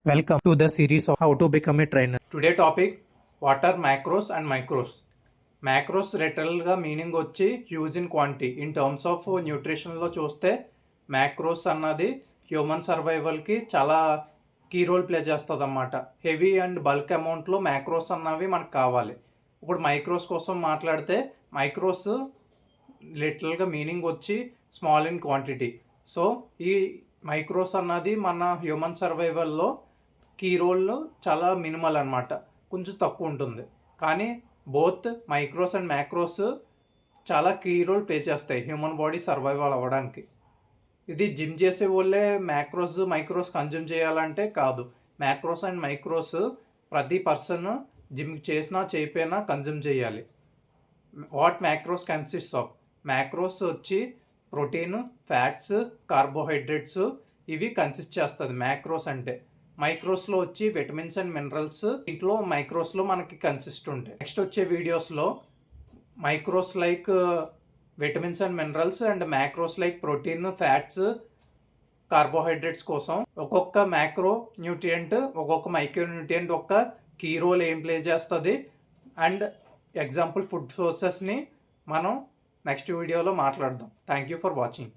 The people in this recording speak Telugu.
Welcome to the series of how to become a trainer. Today topic what are macros and micros. Macros లిటరల్గా మీనింగ్ వచ్చి use in quantity. In terms of న్యూట్రిషన్లో చూస్తే మ్యాక్రోస్ అన్నది హ్యూమన్ సర్వైవల్కి చాలా కీ రోల్ ప్లే చేస్తుంది అన్నమాట. హెవీ అండ్ బల్క్ అమౌంట్లో మ్యాక్రోస్ అన్నవి మనకు కావాలి. ఇప్పుడు మైక్రోస్ కోసం మాట్లాడితే మైక్రోస్ లిటరల్గా మీనింగ్ వచ్చి స్మాల్ ఇన్ క్వాంటిటీ. సో ఈ మైక్రోస్ అన్నది మన హ్యూమన్ సర్వైవల్లో కీ రోల్ చాలా మినిమల్ అనమాట, కొంచెం తక్కువ ఉంటుంది. కానీ బోత్ మైక్రోస్ అండ్ మ్యాక్రోస్ చాలా కీ రోల్ ప్లే చేస్తాయి హ్యూమన్ బాడీ సర్వైవల్ అవ్వడానికి. ఇది జిమ్ చేసే వాళ్ళే మ్యాక్రోస్ మైక్రోస్ కన్జ్యూమ్ చేయాలంటే కాదు. మ్యాక్రోస్ అండ్ మైక్రోస్ ప్రతి పర్సన్ జిమ్ చేసినా చేయకపోయినా కన్జ్యూమ్ చేయాలి. What macros consist of? Macros వచ్చి ప్రోటీన్, ఫ్యాట్స్, కార్బోహైడ్రేట్స్ ఇవి కన్సిస్ట్ చేస్తుంది మ్యాక్రోస్ అంటే. మైక్రోస్లో వచ్చి విటమిన్స్ అండ్ మినరల్స్ ఇంట్లో మైక్రోస్లో మనకి కన్సిస్ట్ ఉంటాయి. నెక్స్ట్ వచ్చే వీడియోస్లో micros like vitamins and minerals and macros like protein, fats, carbohydrates కోసం ఒక్కొక్క మ్యాక్రో న్యూట్రియంట్ ఒక్కొక్క మైక్రో న్యూట్రియంట్ ఒక్క కీ రోల్ ఏం ప్లే చేస్తుంది అండ్ ఎగ్జాంపుల్ ఫుడ్ సోర్సెస్ని మనం నెక్స్ట్ వీడియోలో మాట్లాడదాం. Thank you for watching.